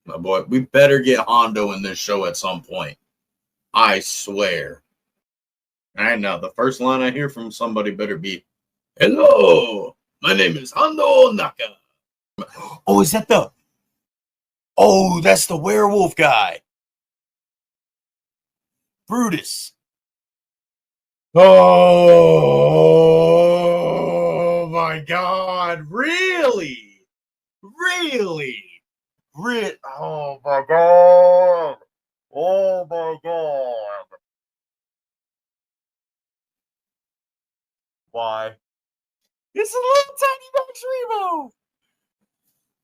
My boy, we better get Hondo in this show at some point. I swear. And now the first line I hear from somebody better be, "Hello, my name is Hondo Naka." Oh, is that the? Oh, that's the werewolf guy, Brutus. Oh my God! Really? Really? Oh my God! Oh my God! Why? It's a little tiny Max Rebo.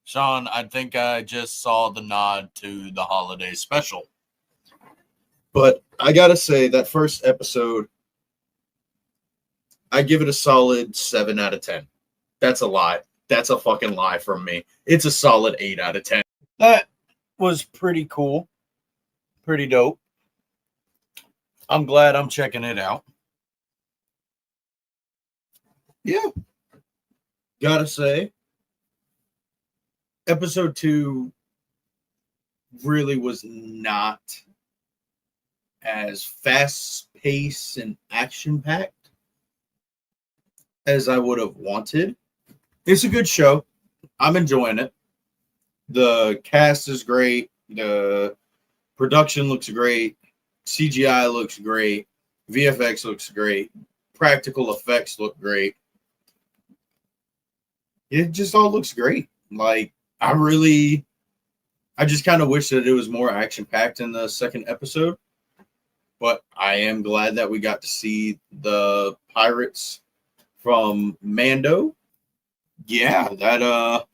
Sean, I think I just saw the nod to the holiday special. But I gotta say, that first episode, I give it a solid 7 out of 10. That's a lie. That's a fucking lie from me. It's a solid 8 out of 10. That was pretty cool. Pretty dope. I'm glad I'm checking it out. Yeah. Gotta say, episode 2 really was not as fast paced and action packed as I would have wanted. It's a good show. I'm enjoying it. The cast is great. The production looks great. CGI looks great. VFX looks great. Practical effects look great. It just all looks great. Like, I just kind of wish that it was more action packed in the second episode. But I am glad that we got to see the pirates from Mando. Yeah, that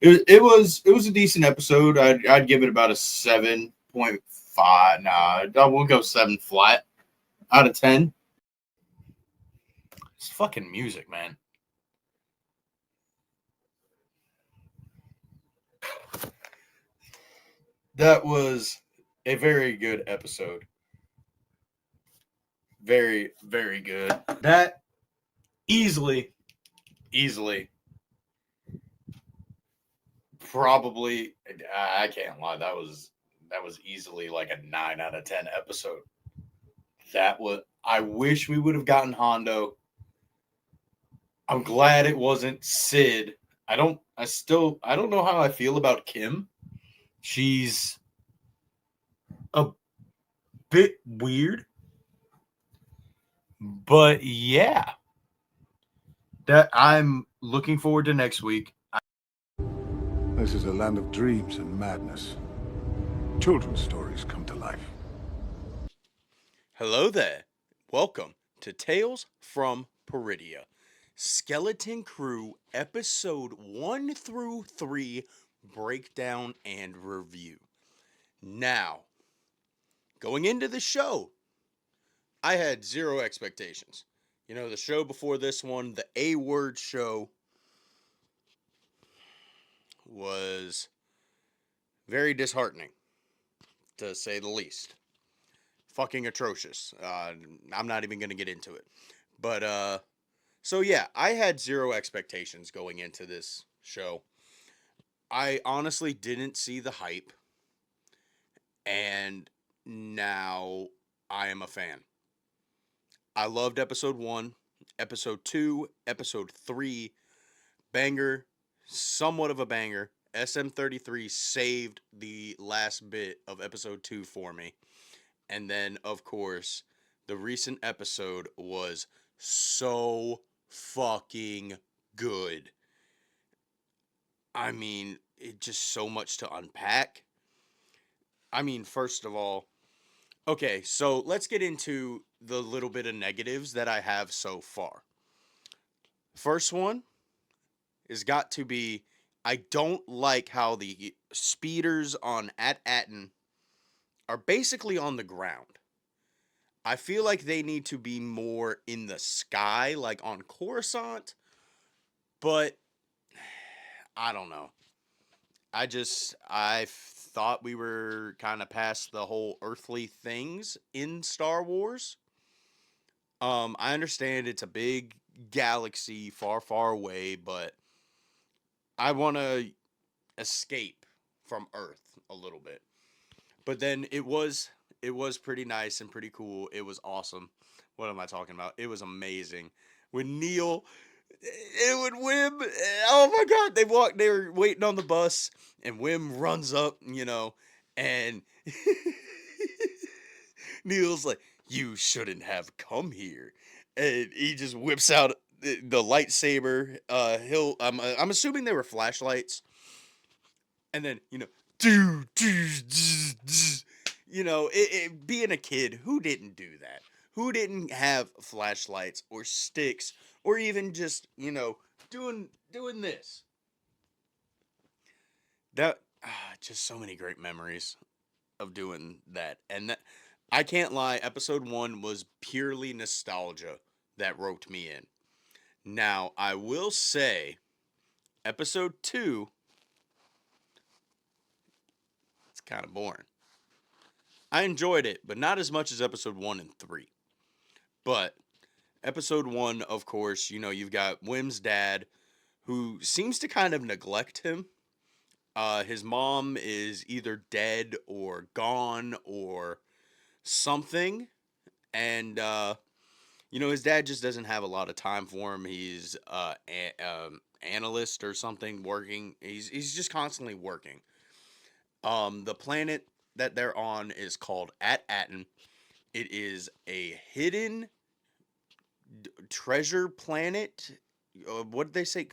it was a decent episode. I'd give it about a 7.5. Nah, we'll go 7 flat out of 10. It's fucking music, man. That was a very good episode. Very, very good. That easily, probably, I can't lie. That was easily like a 9 out of 10 episode. I wish we would have gotten Hondo. I'm glad it wasn't Sid. I don't know how I feel about Kim. She's a bit weird. But yeah. That I'm looking forward to next week. This is a land of dreams and madness. Children's stories come to life. Hello there. Welcome to Tales from Peridia. Skeleton Crew episode 1 through 3 breakdown and review. Now, going into the show, I had zero expectations. You know, the show before this one, the A-Word show, was very disheartening, to say the least. Fucking atrocious. I'm not even going to get into it. But, so yeah, I had zero expectations going into this show. I honestly didn't see the hype. And now I am a fan. I loved episode 1, episode 2, episode 3. Banger, somewhat of a banger. SM33 saved the last bit of episode 2 for me. And then, of course, the recent episode was so fucking good. I mean, it just so much to unpack. I mean, first of all, okay, so let's get into the little bit of negatives that I have so far. First one has got to be, I don't like how the speeders on At-Atten are basically on the ground. I feel like they need to be more in the sky, like on Coruscant, but I don't know. I thought we were kind of past the whole earthly things in Star Wars. I understand it's a big galaxy far, far away, but I want to escape from Earth a little bit. But then it was pretty nice and pretty cool. It was awesome. What am I talking about? It was amazing. When Neil and when Wim, oh my God, they were waiting on the bus, and Wim runs up, and Neil's like, "You shouldn't have come here," and he just whips out the lightsaber. I'm assuming they were flashlights, and then do do being a kid, who didn't do that? Who didn't have flashlights or sticks or even just doing this? That just so many great memories of doing that, and that I can't lie. Episode 1 was purely nostalgia that roped me in. Now I will say, episode 2, it's kind of boring. I enjoyed it, but not as much as episode 1 and 3. But episode 1, of course, you've got Wim's dad, who seems to kind of neglect him. His mom is either dead or gone or something. And, his dad just doesn't have a lot of time for him. He's analyst or something working. He's just constantly working. The planet that they're on is called At-Aten. It is a hidden treasure planet. What did they say?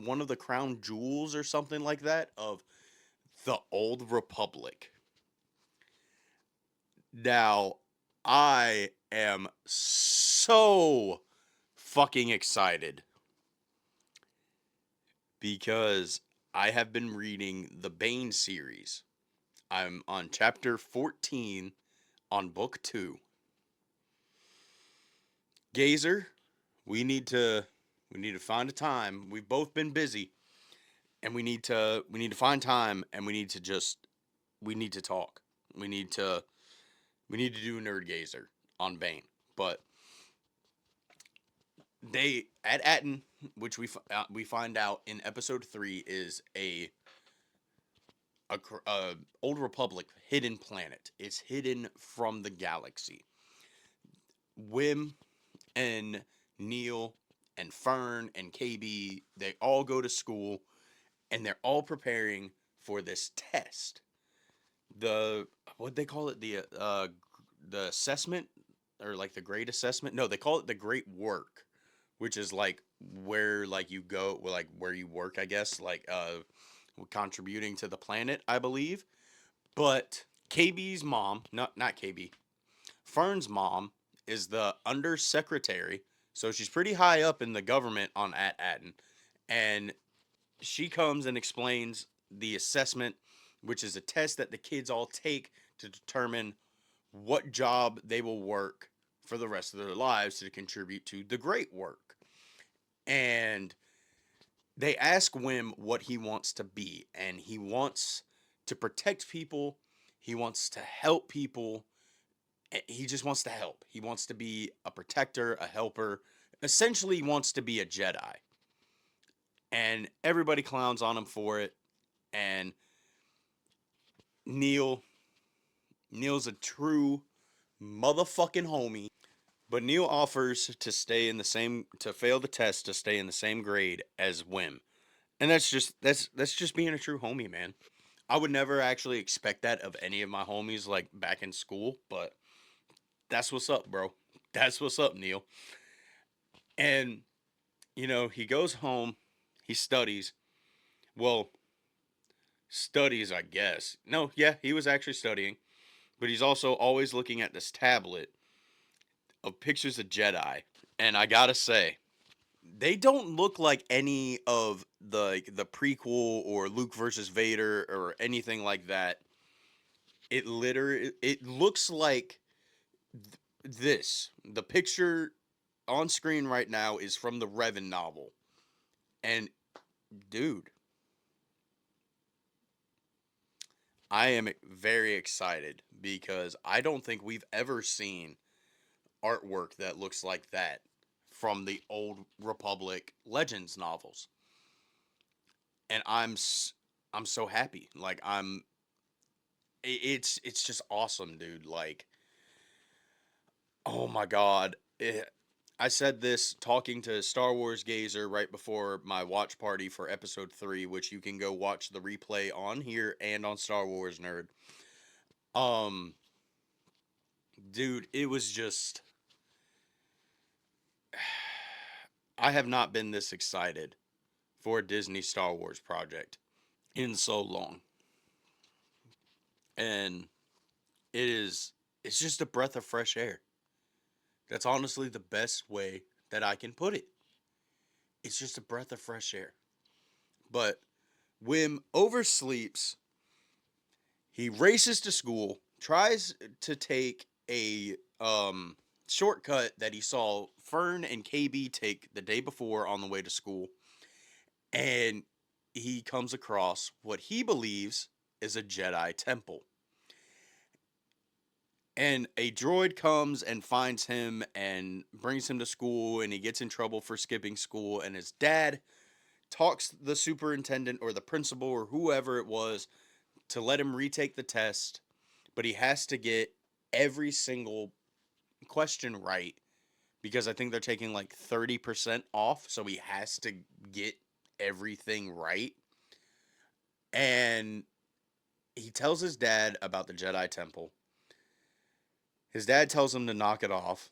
One of the crown jewels or something like that of the Old Republic. Now, I am so fucking excited because I have been reading the Bane series. I'm on chapter 14 on book 2. Gazer, we need to find a time. We've both been busy, and we need to find time, and we need to talk. We need to do Nerd Gazer on Bane. But they at Atten, which we find out in episode 3, is a Old Republic hidden planet. It's hidden from the galaxy. Wim and Neil and Fern and KB, they all go to school, and they're all preparing for this test. What they call it, the assessment, or like the great assessment? No, they call it the great work, which is like where like you go, like where you work, I guess, like contributing to the planet, I believe. But KB's mom, not KB, Fern's mom is the undersecretary, so she's pretty high up in the government on At-Aten, and she comes and explains the assessment, which is a test that the kids all take to determine what job they will work for the rest of their lives to contribute to the great work. And they ask Wim what he wants to be, and he wants to protect people, he wants to help people, he just wants to help. He wants to be a protector, a helper, essentially he wants to be a Jedi. And everybody clowns on him for it, and Neil's a true motherfucking homie. But Neil offers to fail the test to stay in the same grade as Wim. And that's just being a true homie, man. I would never actually expect that of any of my homies like back in school, but that's what's up, bro. That's what's up, Neil. And he goes home, he studies. Well, studies, I guess. No, yeah, he was actually studying. But he's also always looking at this tablet of pictures of Jedi. And I gotta say, they don't look like any of the prequel or Luke versus Vader or anything like that. It looks like this. The picture on screen right now is from the Revan novel. And dude, I am very excited because I don't think we've ever seen artwork that looks like that from the Old Republic Legends novels. And I'm I'm so happy. Like it's just awesome, dude. Like, oh my god. I said this talking to Star Wars Gazer right before my watch party for episode 3, which you can go watch the replay on here and on Star Wars Nerd. Um dude, it was just I have not been this excited for a Disney Star Wars project in so long. And it's just a breath of fresh air. That's honestly the best way that I can put it. It's just a breath of fresh air. But Wim oversleeps. He races to school, tries to take a shortcut that he saw Fern and KB take the day before on the way to school. And he comes across what he believes is a Jedi temple. And a droid comes and finds him and brings him to school, and he gets in trouble for skipping school. And his dad talks the superintendent or the principal or whoever it was to let him retake the test, but he has to get every single question right because I think they're taking like 30% off, so he has to get everything right. And he tells his dad about the Jedi Temple. His dad tells him to knock it off.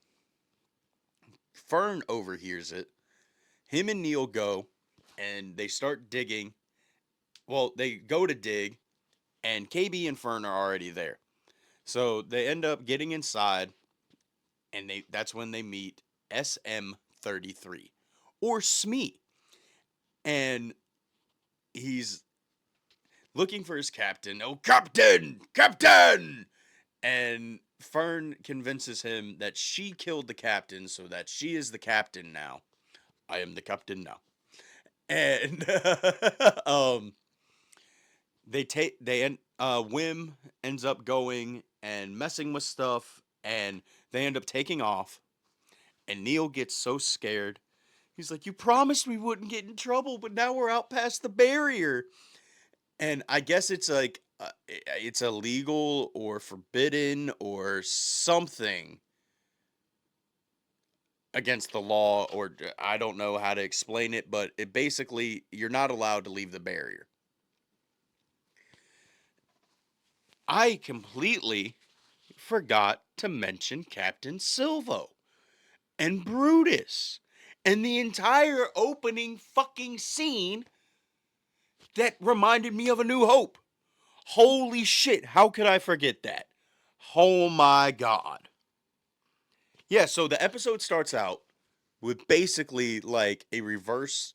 Fern overhears it. Him and Neil go and they start digging. Well, they go to dig, and KB and Fern are already there. So they end up getting inside, and that's when they meet SM-33 or Smee. And he's looking for his captain. Oh, Captain! Captain! And Fern convinces him that she killed the captain, so that she is the captain now. I am the captain now. And Wim ends up going and messing with stuff, and they end up taking off. And Neil gets so scared. He's like, "You promised we wouldn't get in trouble, but now we're out past the barrier." And I guess it's like it's illegal or forbidden or something against the law, or I don't know how to explain it, but it basically you're not allowed to leave the barrier. I completely forgot to mention Captain Silvo and Brutus and the entire opening fucking scene that reminded me of A New Hope. Holy shit, how could I forget that? Oh my god. Yeah, so the episode starts out with basically like a reverse,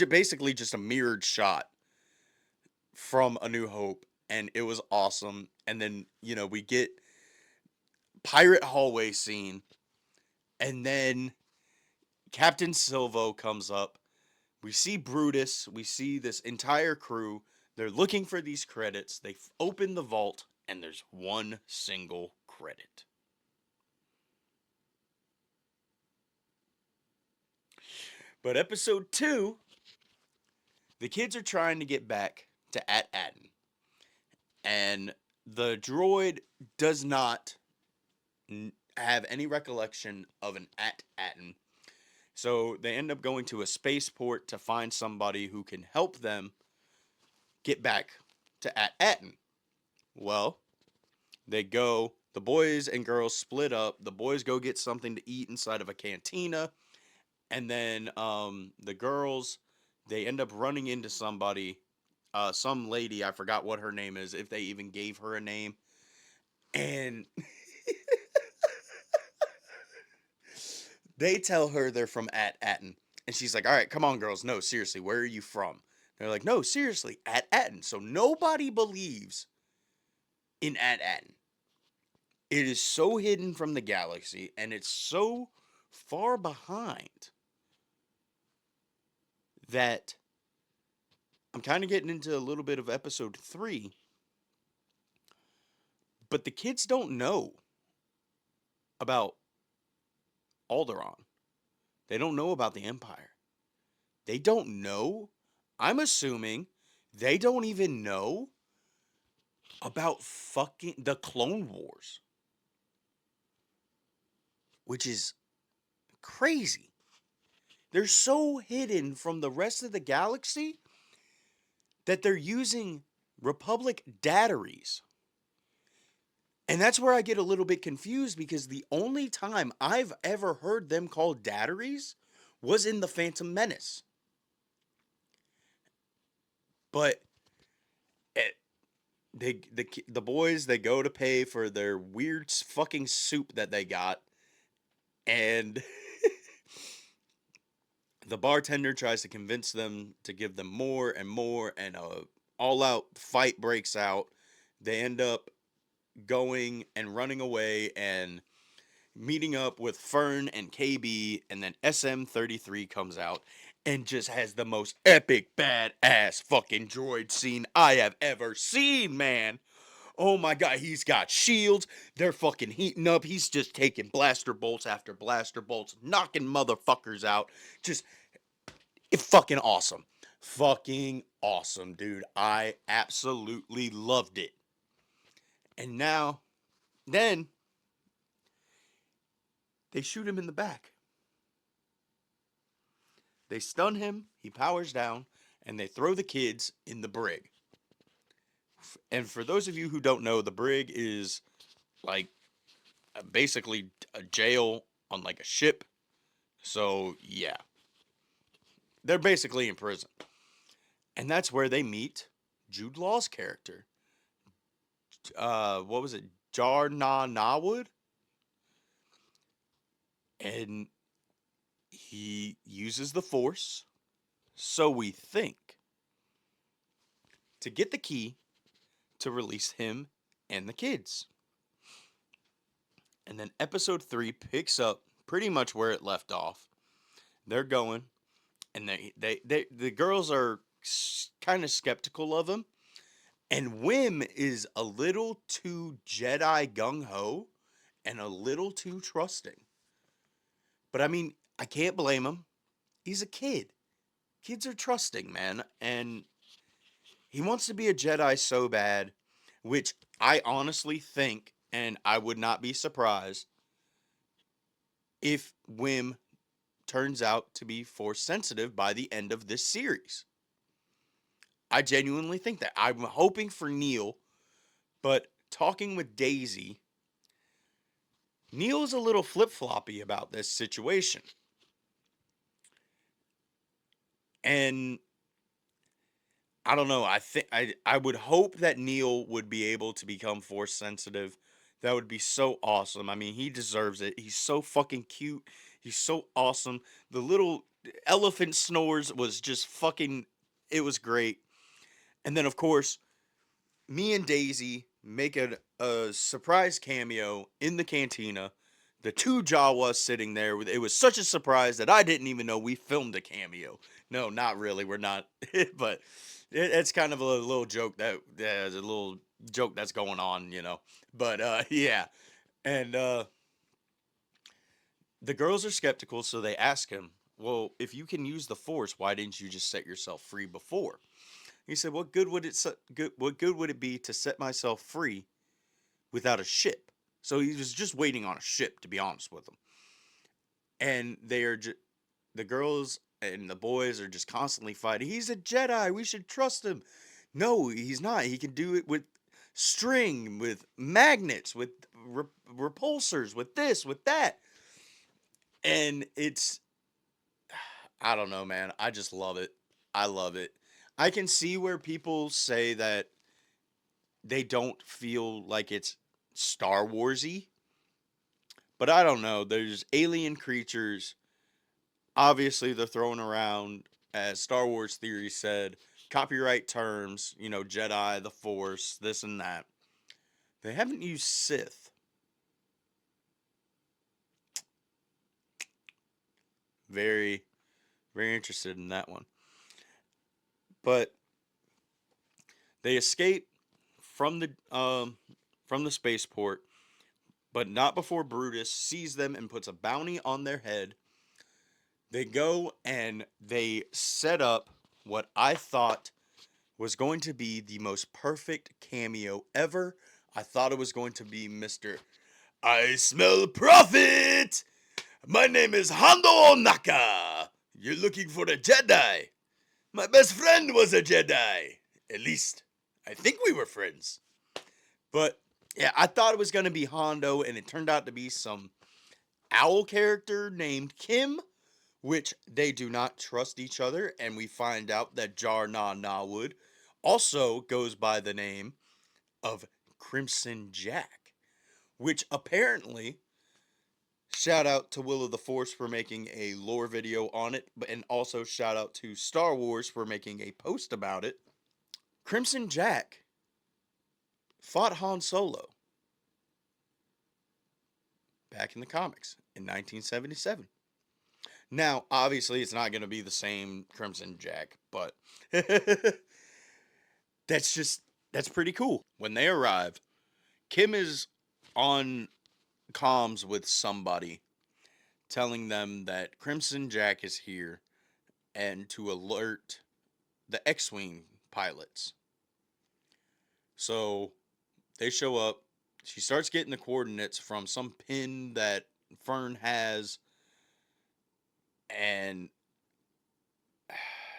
basically just a mirrored shot from A New Hope, and it was awesome. And then, we get pirate hallway scene, and then Captain Silvo comes up. We see Brutus, we see this entire crew. They're looking for these credits. They open the vault, and there's one single credit. But episode 2, the kids are trying to get back to At-Aten. And the droid does not have any recollection of an At-Aten. So they end up going to a spaceport to find somebody who can help them get back to At-Aten. Well, the boys and girls split up. The boys go get something to eat inside of a cantina. And then the girls, they end up running into somebody, some lady, I forgot what her name is, if they even gave her a name. And they tell her they're from At-Aten. And she's like, "All right, come on, girls. No, seriously, where are you from?" They're like, "No, seriously, At-Aten." So nobody believes in At-Aten. It is so hidden from the galaxy, and it's so far behind that I'm kind of getting into a little bit of episode 3, but the kids don't know about Alderaan. They don't know about the Empire. They don't know. I'm assuming They don't even know about fucking the Clone Wars, which is crazy. They're so hidden from the rest of the galaxy that they're using Republic dataries. And that's where I get a little bit confused because the only time I've ever heard them called dataries was in The Phantom Menace. But the boys, they go to pay for their weird fucking soup that they got, and the bartender tries to convince them to give them more and more, and a all-out fight breaks out. They end up going and running away and meeting up with Fern and KB, and then SM-33 comes out and just has the most epic badass fucking droid scene I have ever seen, man. Oh my god, he's got shields. They're fucking heating up. He's just taking blaster bolts after blaster bolts, knocking motherfuckers out. Just fucking awesome. Fucking awesome, dude. I absolutely loved it. And now, then, they shoot him in the back. They stun him, he powers down, and they throw the kids in the brig. And for those of you who don't know, the brig is like basically a jail on like a ship. So, yeah. They're basically in prison. And that's where they meet Jude Law's character. What was it? Jar Na Nawood? And he uses the Force, so we think, to get the key to release him and the kids. And then episode 3 picks up pretty much where it left off. They're going, and the girls are kind of skeptical of him. And Wim is a little too Jedi gung-ho and a little too trusting. But I mean, I can't blame him. He's a kid. Kids are trusting, man. And he wants to be a Jedi so bad, which I honestly think, and I would not be surprised, if Wim turns out to be Force sensitive by the end of this series. I genuinely think that. I'm hoping for Neil, but talking with Daisy, Neil's a little flip-floppy about this situation. And I don't know. I would hope that Neil would be able to become Force sensitive. That would be so awesome. I mean, he deserves it. He's so fucking cute. He's so awesome. The little elephant snores was just fucking, it was great. And then, of course, me and Daisy make a surprise cameo in the cantina. The two Jawas sitting there. It was such a surprise that I didn't even know we filmed a cameo. No, not really. We're not. But it's kind of a little joke there's a little joke that's going on, you know. But yeah. And the girls are skeptical, so they ask him, well, if you can use the Force, why didn't you just set yourself free before? He said, what good would it be to set myself free without a ship? So he was just waiting on a ship, to be honest with him. And the girls and the boys are just constantly fighting. He's a Jedi. We should trust him. No, he's not. He can do it with string, with magnets, with repulsors, with this, with that. And I don't know, man. I just love it. I love it. I can see where people say that they don't feel like it's Star Warsy, but I don't know. There's alien creatures. Obviously, they're thrown around, as Star Wars theory said, copyright terms, you know, Jedi, the Force, this and that. They haven't used Sith. Very, very interested in that one. But they escape from the spaceport, but not before Brutus sees them and puts a bounty on their head. They go and they set up what I thought was going to be the most perfect cameo ever. I thought it was going to be Mr. I smell profit! My name is Hondo Onaka! You're looking for a Jedi! My best friend was a Jedi! At least, I think we were friends. But, yeah, I thought it was going to be Hondo, and it turned out to be some owl character named Kim, which they do not trust each other, and we find out that Jar Na Nawood also goes by the name of Crimson Jack, which apparently, shout out to Will of the Force for making a lore video on it, and also shout out to Star Wars for making a post about it. Crimson Jack fought Han Solo back in the comics in 1977. Now, obviously, it's not going to be the same Crimson Jack, but that's pretty cool. When they arrive, Kim is on comms with somebody telling them that Crimson Jack is here and to alert the X-Wing pilots. So they show up. She starts getting the coordinates from some pin that Fern has, and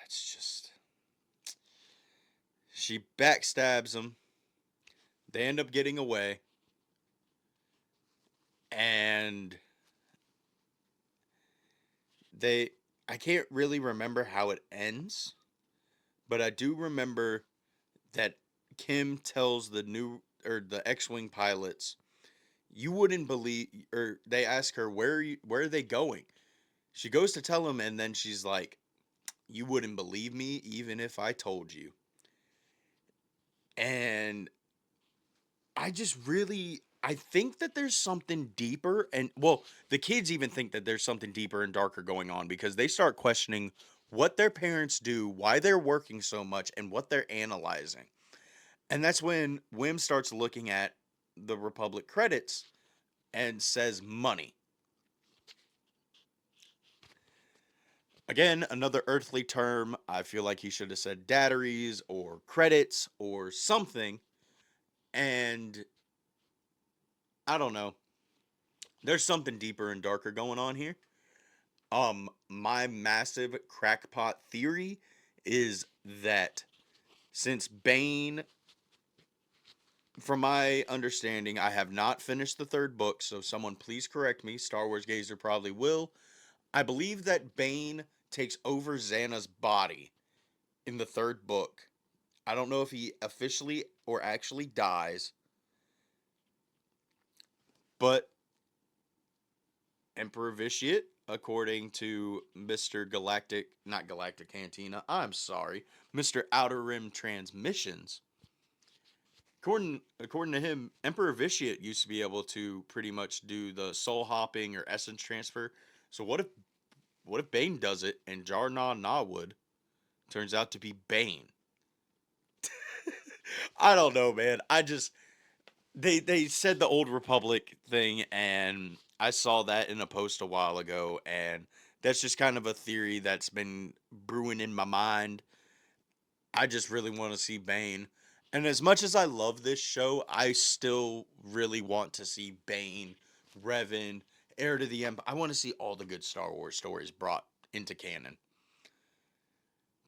it's just, she backstabs them. They end up getting away, and I can't really remember how it ends, but I do remember that Kim tells the X-Wing pilots, you wouldn't believe, or they ask her, where are they going? She goes to tell them, and then she's like, you wouldn't believe me even if I told you. And I think that there's something deeper, and well, the kids even think that there's something deeper and darker going on, because they start questioning what their parents do, why they're working so much, and what they're analyzing. And that's when Wim starts looking at the Republic credits and says money. Again, another earthly term. I feel like he should have said datteries or credits or something. And I don't know. There's something deeper and darker going on here. My massive crackpot theory is that since Bane, from my understanding, I have not finished the third book, so someone please correct me. Star Wars Gazer probably will. I believe that Bane takes over Xana's body in the third book. I don't know if he officially or actually dies, but Emperor Vitiate, according to Mr. Galactic, not Galactic Cantina, I'm sorry, Mr. Outer Rim Transmissions. According to him, Emperor Vitiate used to be able to pretty much do the soul hopping or essence transfer. So what if Bane does it and Jar Na Nawood turns out to be Bane? I don't know, man. They said the Old Republic thing, and I saw that in a post a while ago, and that's just kind of a theory that's been brewing in my mind. I just really want to see Bane. And as much as I love this show, I still really want to see Bane, Revan, Heir to the Empire. I want to see all the good Star Wars stories brought into canon.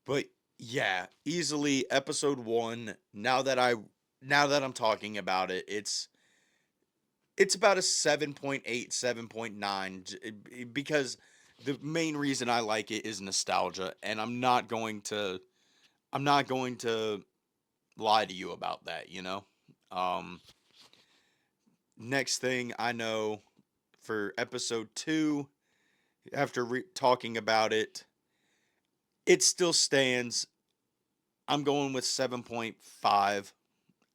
But yeah, easily episode 1. Now that I'm talking about it, it's about a 7.8, 7.9, because the main reason I like it is nostalgia, and I'm not going to lie to you about that, you know? Um Next thing I know, for episode 2, after talking about it, it still stands. I'm going with 7.5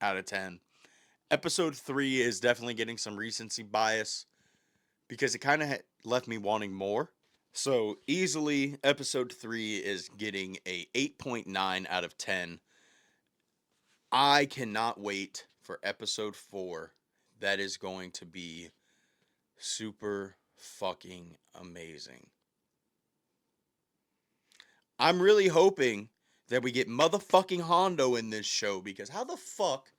out of 10. Episode 3 is definitely getting some recency bias because it kind of left me wanting more. So easily, episode 3 is getting a 8.9 out of 10. I cannot wait for episode 4. That is going to be super fucking amazing. I'm really hoping that we get motherfucking Hondo in this show, because how the fuck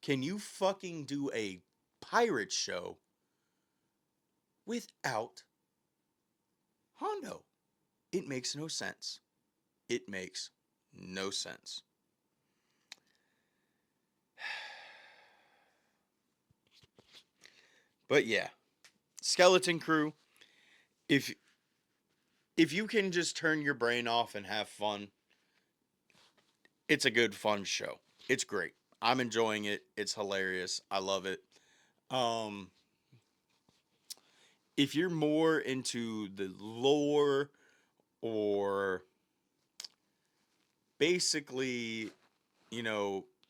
can you fucking do a pirate show without Hondo? It makes no sense. It makes no sense. But yeah, Skeleton Crew, if you can just turn your brain off and have fun, it's a good fun show. It's great. I'm enjoying it. It's hilarious. I love it. Um if you're more into the lore, or basically,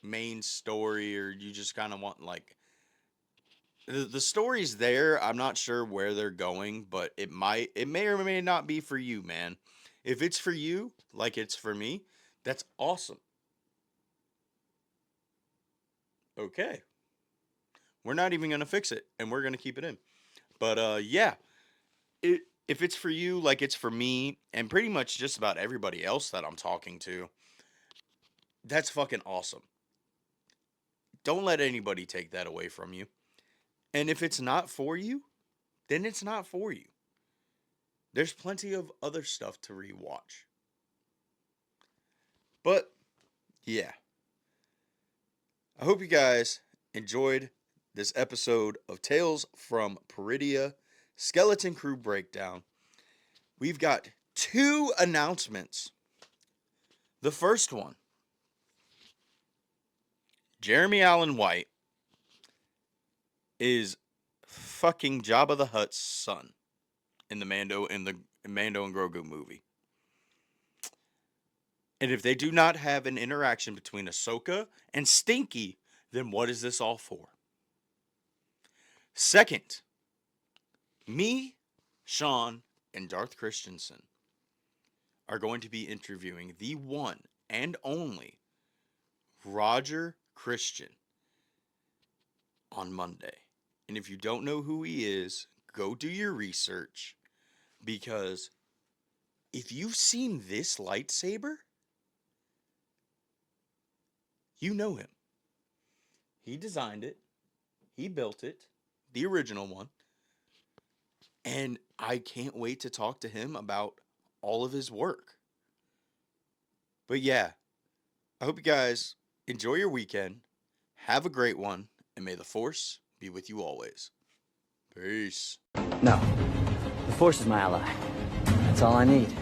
main story, or you just kind of want, like, the story's there. I'm not sure where they're going, but it may or may not be for you, man. If it's for you, like it's for me, that's awesome. Okay. We're not even going to fix it, and we're going to keep it in. But yeah, if it's for you, like it's for me, and pretty much just about everybody else that I'm talking to, that's fucking awesome. Don't let anybody take that away from you. And if it's not for you, then it's not for you. There's plenty of other stuff to rewatch. But yeah, I hope you guys enjoyed this episode of Tales from Peridia Skeleton Crew Breakdown. We've got 2 announcements. The first one, Jeremy Allen White is fucking Jabba the Hutt's son in the Mando and Grogu movie. And if they do not have an interaction between Ahsoka and Stinky, then what is this all for? Second, me, Sean, and Darth Christensen are going to be interviewing the one and only Roger Christian on Monday. And if you don't know who he is, go do your research, because if you've seen this lightsaber, you know him. He designed it. He built it. The original one. And I can't wait to talk to him about all of his work. But yeah, I hope you guys enjoy your weekend. Have a great one. And may the Force be with you always. Peace. No. The Force is my ally. That's all I need.